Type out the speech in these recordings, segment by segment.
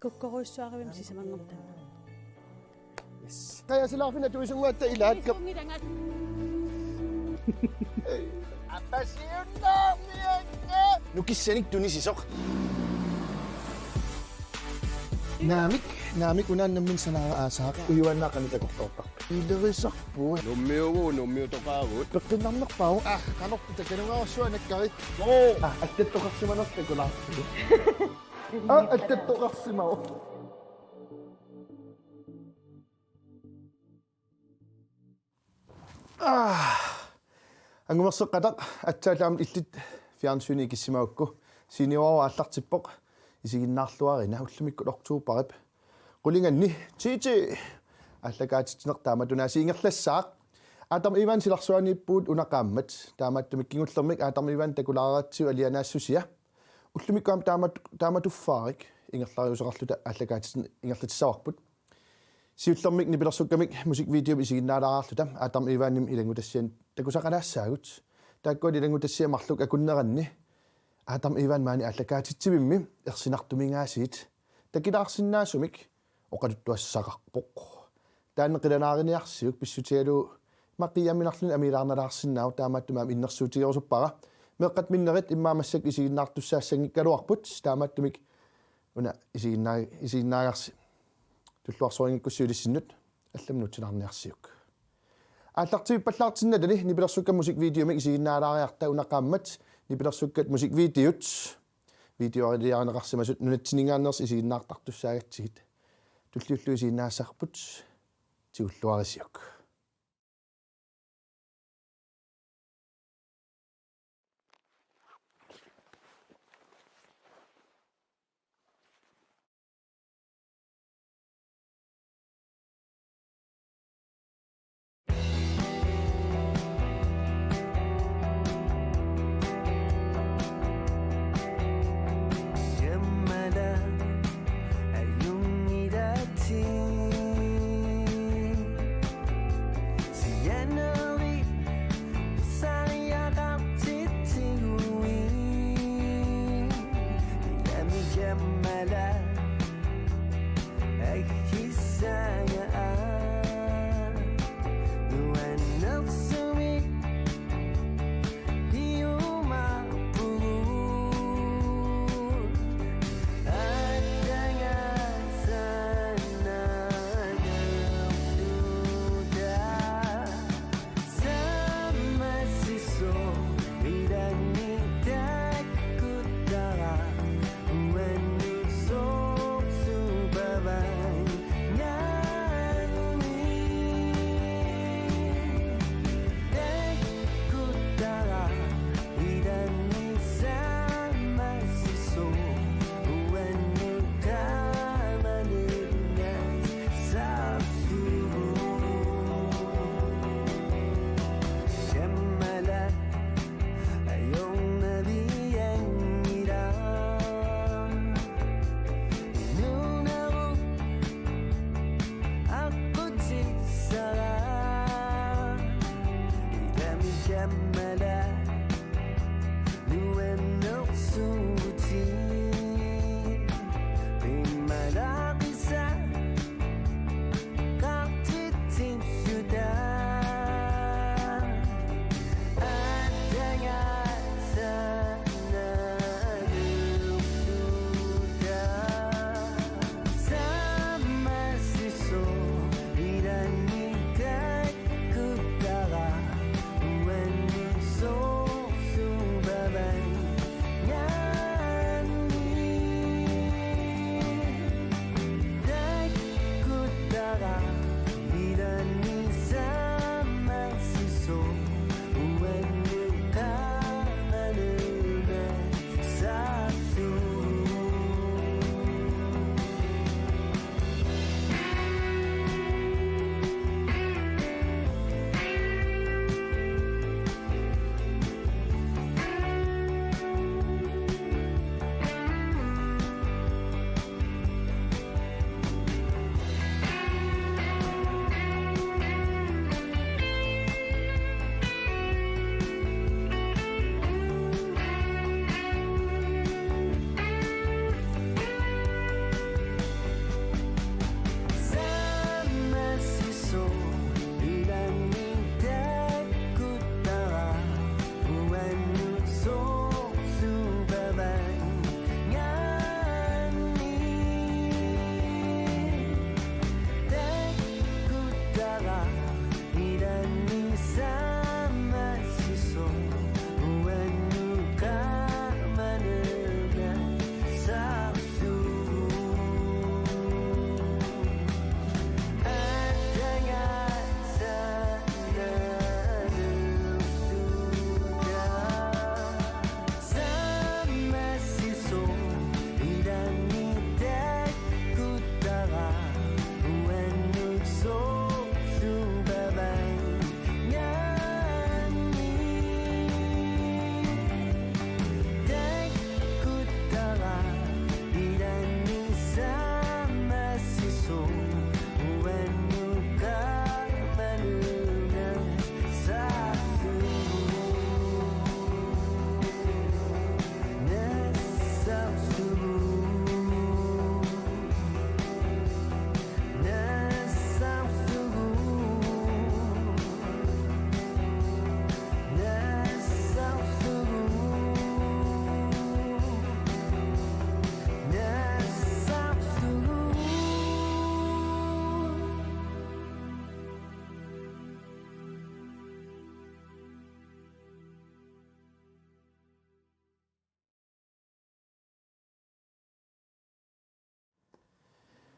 Kukkuruissuaravim sisamangortana. Yes. Kaya sila ako pinatuisunguatta ilahat ka. Nukissanik tunisisok. Namik unan namin sa nakaasak. Uyuan na kami takok-topak. Ilarisak po. Numeo to kagot. Pagkinamak pa ako. Kanok, takinong ako siya, nagkarit. Oo! At dito kasi manok, teko lang. At dito kasi mao. Angumarsaq qataq atsaalaam illit fjernsyni kissimaukku siniuaru allartippoq isiginnaarluarina ullumikku oktuuparip qulinganni titi allakaatittineq taamatunaasi ingerlassaaq aatam ivan silarsuaniippuut unaqaammat taamattumikkingullэрmik aatam ivan takularaatsu alianaassusia ullumikkuam taamatuffarik ingerlariuseqarluta allakaatittin ingerlatissavарпут siullermik nipilersukkamik musikvideo isiginnaalaaraarluta aatam ivaannim ilangutassian takusaqalaassaagut taakkuat ilangutassiam marluk akunneranni aatam ivaan maani allakaatitsivimmi ersinartumingaasiit takilaarsinnaasumik oqaluttuassaqarpoq taanneqilanаарiniarsiuk pissutialu maqiyaminarluni amilaarnalaarsinnaaw taamaattumaam innersuutigerusuppara meqqat minnerit immaamassak isiginnaartussaassangikkaluarput taamaattumik una isiginnaagarsi tulluarsuaringikkussiulissinnut алламнутсинарниарсиук ааллартивиппаллаартинналани нипилерсуккам мусиквидеомик isiginnaalaariarta unaqaammat нипилерсуккат мусиквидеут видеоарилиарнеқарсимасут нунатсинингааннерс isiginnaartartussаагатсигит туллиуллу isiginnаассарпут тиуллуарисиук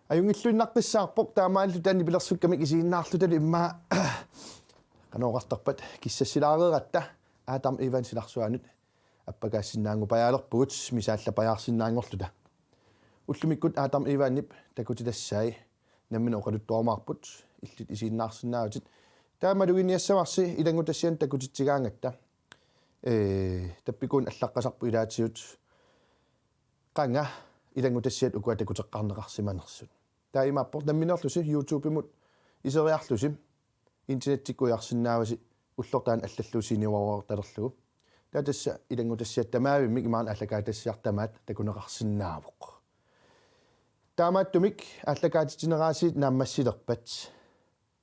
аюнгиллуиннаққиссаарпоқ таамааллу таани пилерсуккамик исигиннаарлутали имма каноқартарпат киссассилаареератта аатам иван силарсуанут аппагаассиннаангу паялерпугут мисаалла паяарсиннаангорлута уллумиккут аатам ивааннип такутилассаи наммина оқалуттуармаарпут иллут исигиннаарсинааватит таамалугиниассамарси илангутассиан такутитсигаангатта таппикуун аллаққасарпу илаатиут qanga илангутассиат укуа такутеққарнеқарсиманерсут таимааппор намминерлуси YouTube-имут исериарлусим интернеттиккуярсинааваси уллортаан аллаллуусиниуарвар талерлугу таатасса илангутассиат тамаавиммик имаан аллакаатассиартамаат такунеқарсинаавоқ таамааттумик аллакаатитинераасиит нааммассилерпат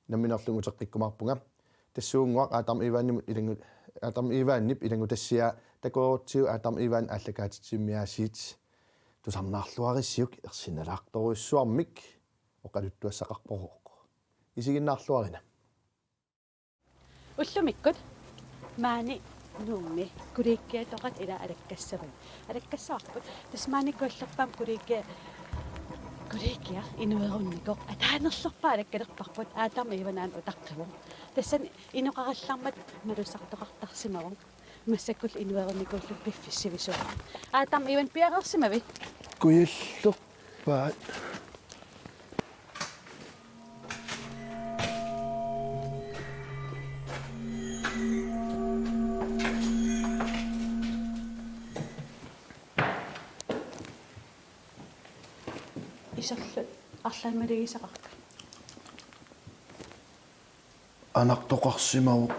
намминерлугу теққиккумаарпунга тассуунгуақ аатам ивааннимут илангут аатам ивааннип илангутассиа такоортиу аатам иваан аллакаатитсиммиасиит тусарнаарлуариссиук ерсиналаақторуйссуармик оқалуттуассақарпорооқ исигиннаарлуарина уллумиккут маани нуумми куликкиатоқат ила алаккассаван алаккассаарпут тасмаани коллерпаам куликкиа инуерунникоқ атаанерлерпаа алаккалерпарпут аатарма иванаан утаққиву тассан инуқараллармат малуссартоқартарсимавун массаккул инуерунникуллу пиффиссивисуа аатарма иван пиарерсимави куяллерпаат исерлут арлаамалигисақарка анартоқарсимаву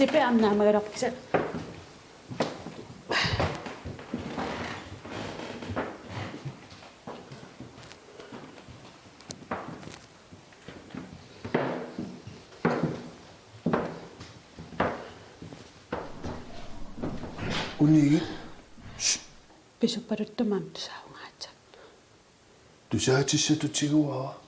типе амнаамагалерписа униги писуппалуттумаам тусаавнгаатса тусаатиссатутигуаа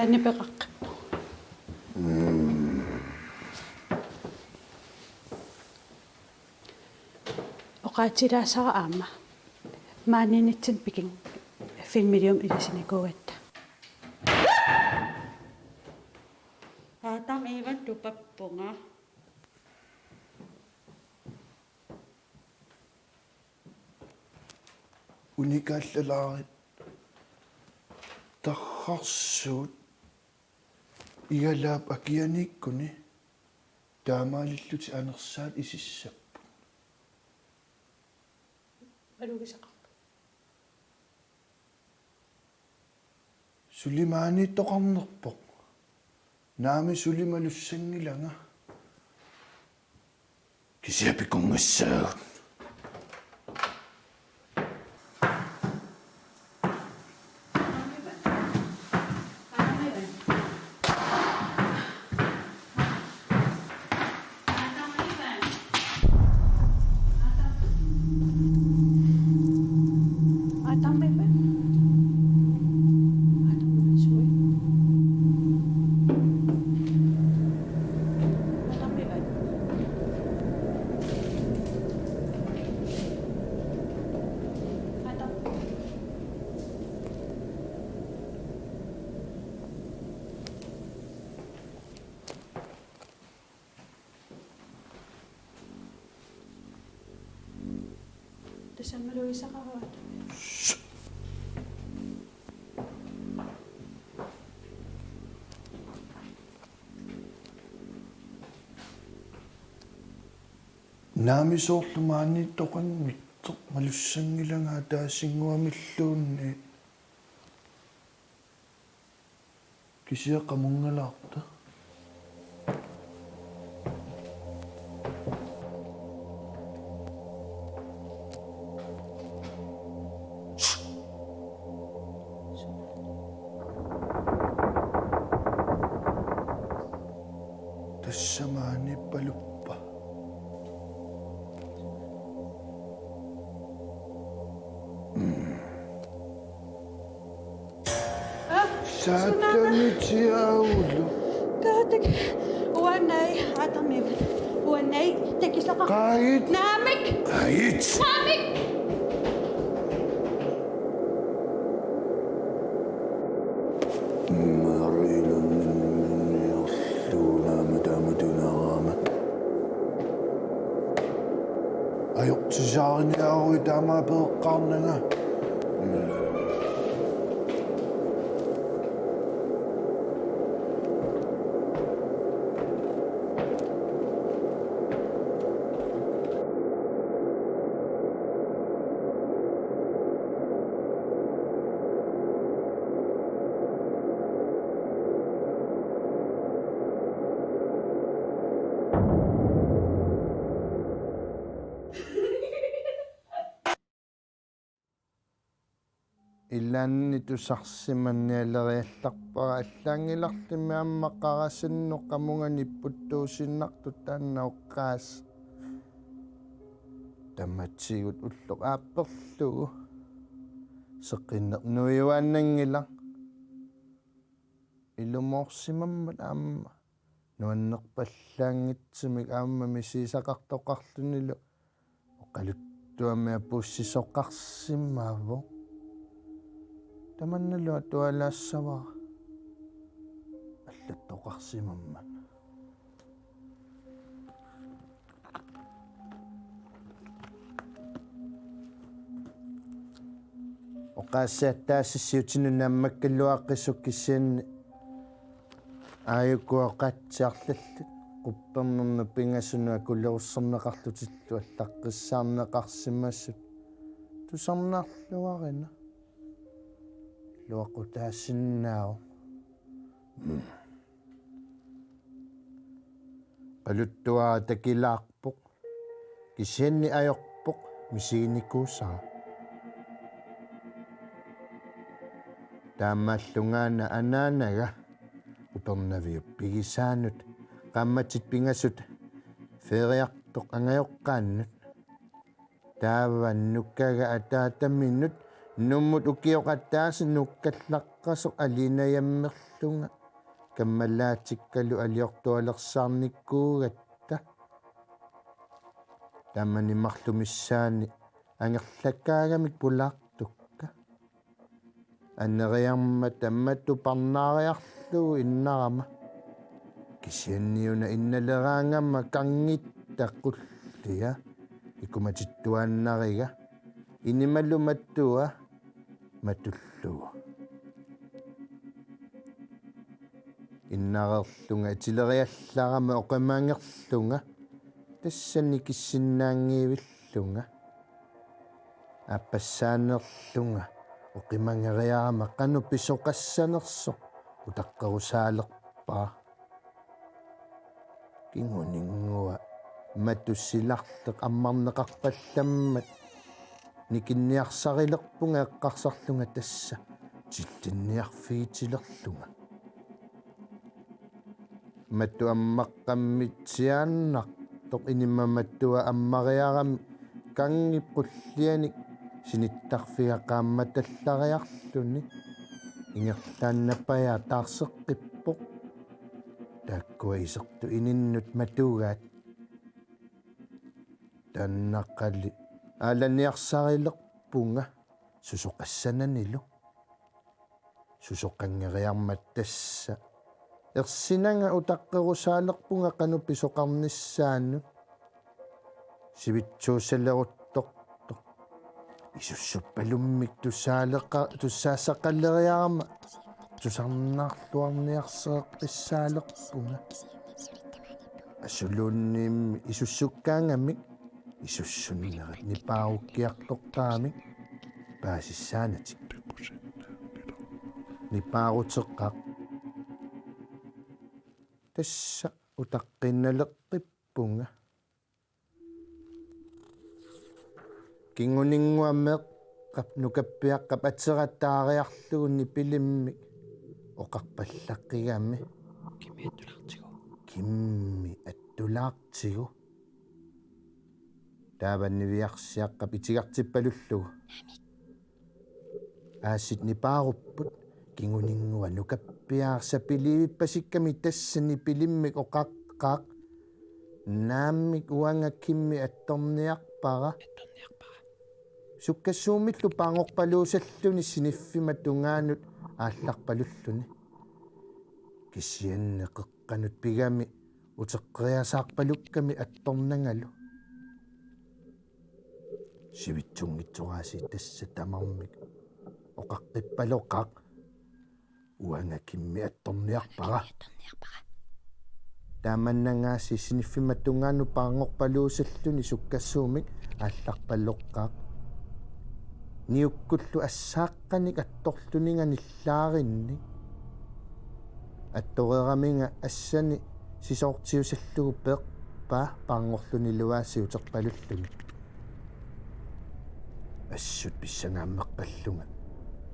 анипеқаққа оқаатилаасара аама маанинитсин пикин 5 миллион иласиникуатта аатам иван тупаппунга уникааллалаарит тархарсуут игалаап акианиккуни таамаалиллути анерсаат исиссаппу алугисақарпа сулимааниттоқарнерпоқ наами сулималуссангилага кисиапиккунгассаагут тасаммалугисақаруат наами соорлумааниттоқанмитто малуссангилангаа таассингуамиллуунни кисиаққамунгалаарта тассамаани палуппа саатамитиаулу таатак уаннай atammi uannai takisaqa Kait. naamik Kait! naamik Marilun yorduna madamadunaramat. Ajortisarniarui tama peeqqarnanga. Illanni tusarsimannialeriallarpara аллаангиларлимми аммаққарасинно qamungannipputuusinnartu taannauqqaas тамматсигут уллоқ аапперлугу сеққиннернуиуааннангила илумоорсимаммат аама нуаннерпаллаангитсимик аама мисисақартоқарлунилу оқалуттуамиа пуссисоқарсимаавоо таманналуа туалаассавара аллаттоқарсимамма оқаассааттаассиутинунаммаккаллуаққиссуккиссианни ааюккуақатсиарлаллут quppernernu pingassuna kullerusserneqarlutitlu allaqqiссаарнеқарсимассут тусарнаарлуарина луақутаассиннаау алуттуаа такилаарпоқ кисианни аёрпоқ мисигиникуусаа таамааллунгаана анаанага упернавиуп пигисаанут qammatsit pingassut feriartoq angajoqqaannut taavannukkaga ataataminut nummut ukioqattaasi nukkallaqqasoq alinayammerlunga kammalaatikkalu aliortualersaarnikkuugatta tammanimarlumissaani angerlakkaagamik pulaartukka anneriarma tammattu parnaariarlugu innarama kisianniuna innaleraangamma kangittaqullia ikumatittuannariga inimallumattua matullugu innarerlunga itileriallarama oqamaangerlunga tassani kissinnaangiivillunga аппассааnerlunga oqimangeriarama qanupisoqassanersoq utaqqerusaalerpaa kinguningua matussilarteq ammarneqarpallammat nikinniarsarilerpunga eqqarsarlunga tassa tillinniarfiitilerlunga mattu ammaqqammitsiaannartoq inimmamattua ammariarami kangippullianik sinittarfigaqaammatallariarluni ingerlaannappaja taarseqqippoq taakkua isertu ininnut matuugaat tannaqqali aalaniarsarilerpunga susoqassananilu susoqangeriarmat tassa ersinanga utaqqerusaalerpunga qanupisoqarnissaannut sivitsuusalleruttortoq isussuppalummik tussaasaqalleriarama tusarnaarluarniarseeqqissaalerpunga asuluunniimmi isussukkaangamik isussunnerit nipaarukkiarlortaamik paasissaanatik nipaaruteqqaq tassa utaqqinaleqqippunga kinguninguameq nukappiaqqap atserattaariarlugunni pilimmik oqarpallaqqigami kimmi attulaartigu taavanniviarsiaqqap itigartippalullugu aasit nipaarupput kinguningua nukappiaarsapiliivippassikkami tassani pilimmik oqaqqaaq naamik uanga kimmi attorniarpara sukkassuumillu paangorpaluusalluni siniffimat tungaanut aallarpalulluni kisianne qeqqanut pigami uteqqriasaarpalukkami attornangalu sivitsungitsoraasi tassa tamarmik oqaqqipпалоqaq uanga kimmi attorniarpara taamannangaasi siniffimat tungaanu paangorpaluusalluni sukkassuumik aallarpalloqqaq niukkullu assaaqqanik attorluninganillaarinni attoreraminga assani sisoortiusallugu peqpa paangorluni luaasi uterpalulluni assut pissangaammeqqallunga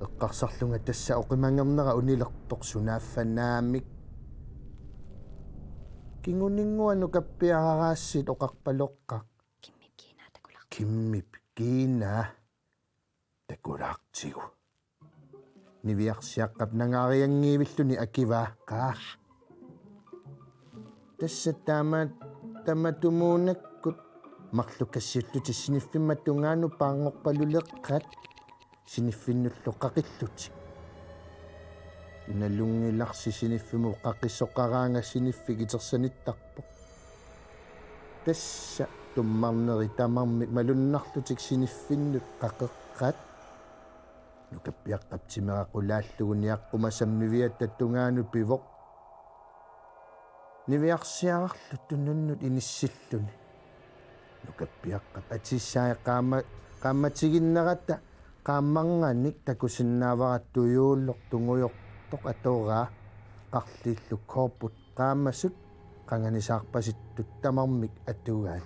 eqqarsarlunga tassa oqimangernera unilertoq sunaaffannaamik kinguninguanu kappiararaassit oqarpaloqqaq kimmip kiina takulaartigu niviarsiaqqap nangaariangiivilluni akivaaqqa tassa tamatumuunakkut marlukassiulluti siniffimmat tungaanu paangorpaluleqqat siniffinnullu qaqilluti nalungilarsi siniffimu qaqissoqaraanga siniffik itersanittarpoq tassa tummarneri tamarmik malunnarlutik siniffinnut qaqeqqat nukappiaqqaptimeraqulaallugu sammiviat tattungaanu pivoq niviarsiararlu tununnut inissilluni nukappiaqqap atissaai qaamatiginnerata qaammanganik takusinnaavarat tuyuulloq tunguyortoq atoraa qarliillu korput qaamassut qanganisaarpasittut tamarmik atugaat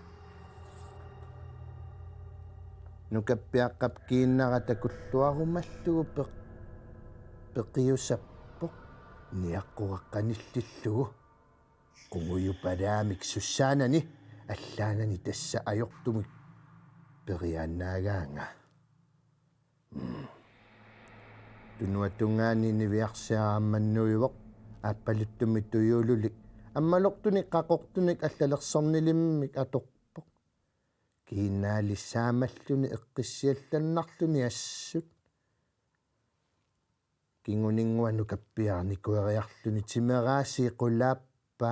nukappiaqqap kiinnarata kulluarumallugu peqiusappoq niaqquraqqanillillugu qunguyupalaamik sussaanani аллаанани тасса ajortumik periannaagaanga tunuatungaani niviarsiarammannuivoq aappaluttumit tuyuululik аммалортуник qaqortunik аллалерсорнилиммик аторпоq kiinnaalissaamalluni eqqissiallannarluni assut kinguninguanu kappiarnikueriarluni timeraasi qulaappa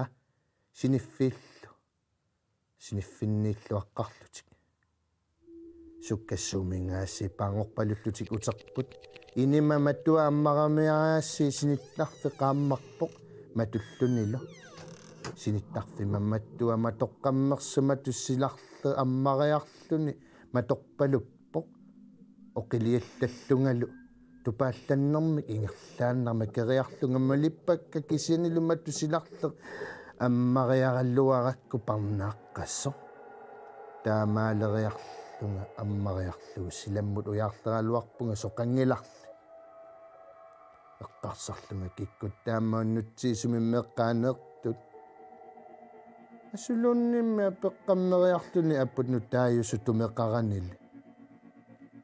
siniffinniilluaqqarlutik sukkassuumingaassi paangorpalullutik uterput inima matua ammaramiaraassi sinittarfi qaammarpoq matullunilu sinittarfima mattua matoqqammersuma tussilarlu ammariarluni matorpaluppoq oqiliallallungalu tupaallannermik ingerlaannarma keriarlunga malipakka kisianiluma tussilarlu аммариараллуаракку парнааqqasso таамаалериарлунга аммариарлугу силаммут уяарлералуарпунга соқангиларли эққарсарлунга киккут таамааннутсиисуми меққаанеэртут асулууннимма пеққаммериарлуни аппут тааюсу тумеқаранили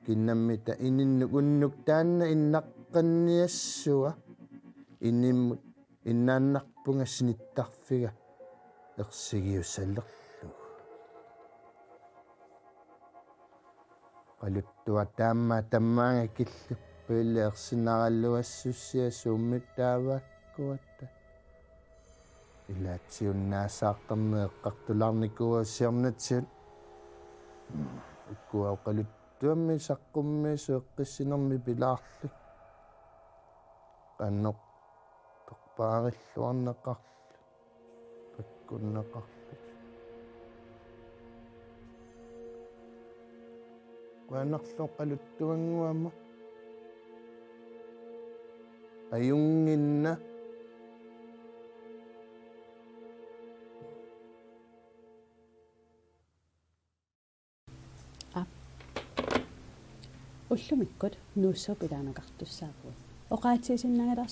киннаммита ининнук уннук таанна иннаққанниассуа инниммут иннааннарпунга синитtarfiga ерсигиусаллерлу qaluttua taamma tammaanga killuppiille ersinaralluassусsia suummittaavakkuatta ilaatsiunnaasaaqtarne eqqartularnikuussiarnatsiut ikkua qaluttuammi saqqummiisu eqqissinermi pilaarlu qannoq paarilluarneqarlu pakkunneqarlu qaanarlu qaluttuanguama ayunginna уллумиккут нууссуупилаанакартуссаапуут оqaatiisinnagala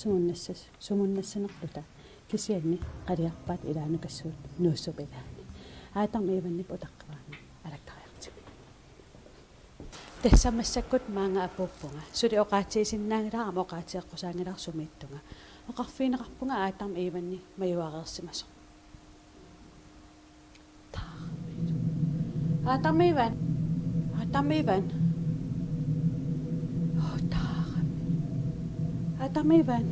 sumunnassанерлута кисианни қалиарпаат илаанукассуут нууссупилаани аатарми иваннип утаққиваани алаккариартик тассамассаккут маанга апууппунга сули оqaatiisinnaaгалаарама оqaatiеққусаангиларсумииттунга оқарфиинеқарпунга аатарми иванни маюареерсимасо Atamivan. Atamivan. Oh, taram. Atamivan.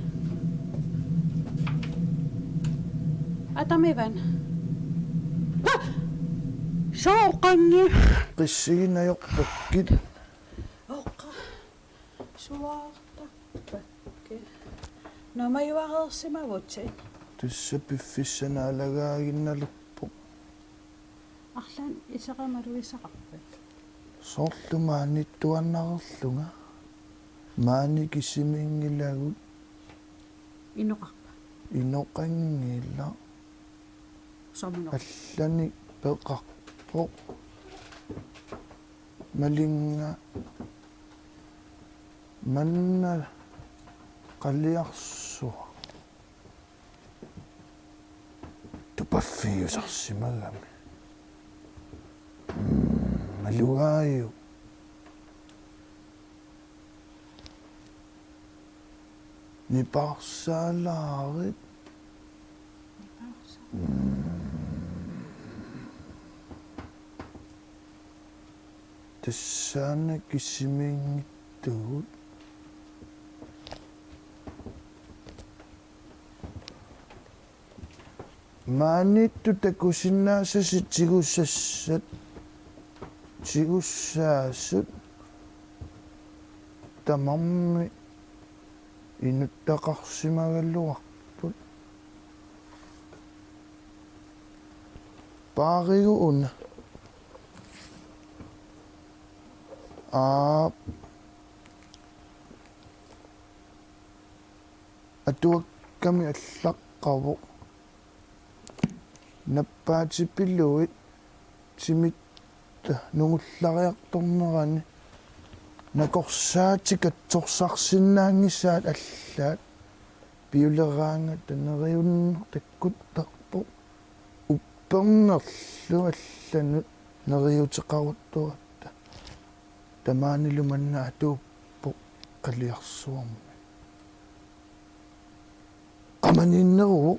Atamivan. Soqanni. Qissiginajorpakkit Oqa. Suartapakki. No maiuareersimavutsi. tussa piffissanaalaagaaginnalerpo Arlan isaqamaluisaqarput. soorlumaanittuannarerlunga maani kissimiingilagut Inoqarpa. inoqangiilla Somino. allani peqarpo malinga manna qalliarsuа tupaffiusarsimagami malugaaju niparsaalarit tassaana kissimiingittugut maanittu takusinnaasasi tigusassat tigussaassut tamarmi inuttaqarsimagalluarput paariguuna atuakkami allaqqavu nappaatippiluit simitta nungullariartornerani nakorsaatik atsorsarsinnaangissaat allaat piuleraanga taneriunner takkuttarpu uppernerlu allanut neriuteqaruttuatta tamaanilumanna atuuppu qaliarsuarmi qamaninneru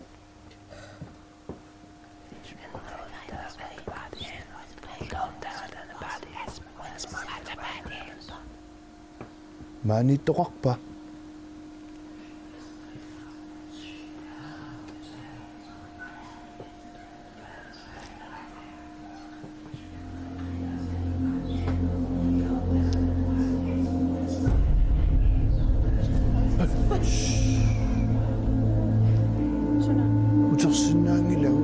maanittoqarpa Suna. utersinnaangilagu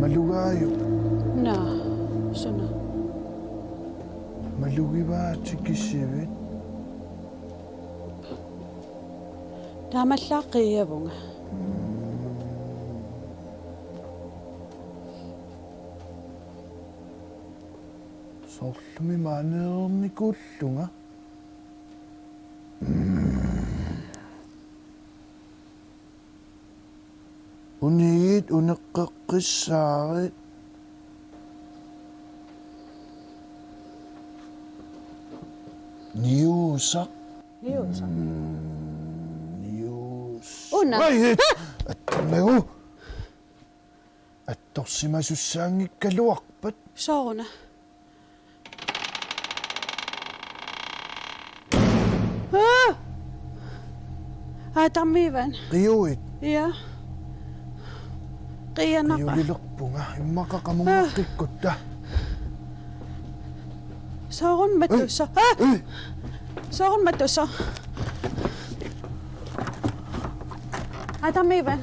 malugaaju Na. Suna. malugivaatikissivit Taamallaaqqiavunga. soorlumi maaneernikulluga unigit uneqqeqqissaarit niusaq Iusa. nius Una. ai attorlagu attorsimasussaangikkaluarpat Soona. Atamivan. qiuit Ja. Qianaqa. qiulilerpunga immaqaqamungaqikkutta Soorun matussa. Soorun matussa. Atamivan.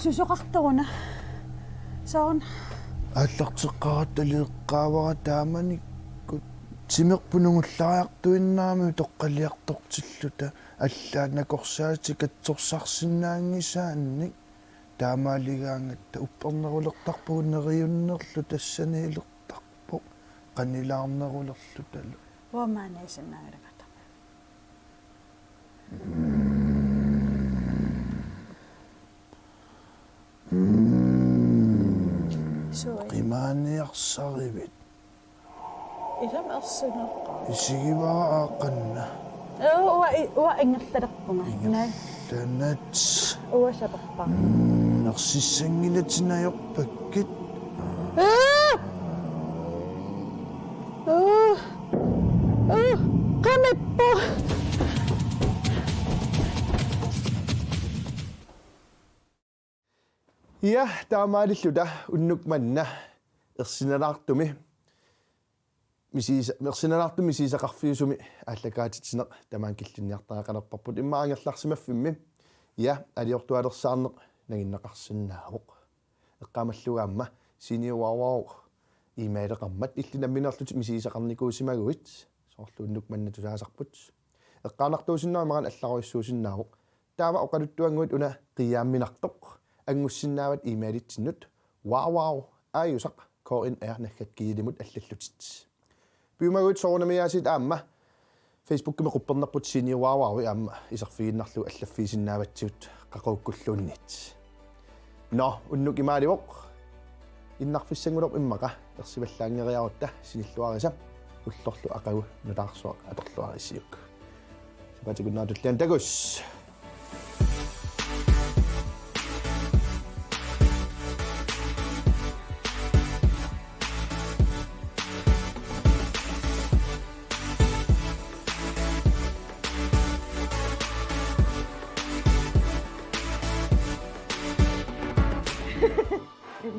Susoqartoruna. Soorun. аллартеққараталиэққаавара тааманиккут симерпунугуллариартуиннаами тоққалиартортиллута аллаанакорсаати катсорсарсинаангисаанник таамаалигаангатта уппернерулертарпугу нериуннерлу тассаниилертарпу qanilаарнерулерлу талу Уамаанаисиннаагата. Сой. qimaaниарсаривит Isam arsunerqa. исигиваа ааққанна Уа ингерлалерпунга. Наа. танат Uasapaqpa. Nersissangilatiнаёрпаккит Qamippu. Ja, таамаалиллута уннук манна ерсиналаартуми мерсиналаартуми сисақарфиусуми ааллакаатитсинеқ тамаан киллинниартаақалерпарпут иммаангерларсимаффимми я алиортуалерсаарнеқ нагиннеқарсинаавоқ эққамаллугаамма синиуауау имаилеқармат иллинамминерлут мисисақарникуусимагуит соорлу уннук манна тусаасарпут эққаанартуусиннаа маран алларуиссуусиннаавоқ таама оқалуттуангуит уна қиаамминартоқ ангуссиннаават имаилитсиннут вау ааюсақ коин наггат киилимут аллаллутит пиумагуит соорнамиаасит аама фейсбуккими қуппернерпут синиуауауи аама исерфигиннарлу аллаффиисиннааватсиут қақууккуллууннит но уннук имааливоқ иннарфиссангулоқ иммақа ерсиваллаангериарутта синиллуариса уллорлу ақагу нулаарсуақ аторлуарисиук сапатикуннаатуллиан тагус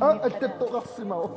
аттаттоқарсимау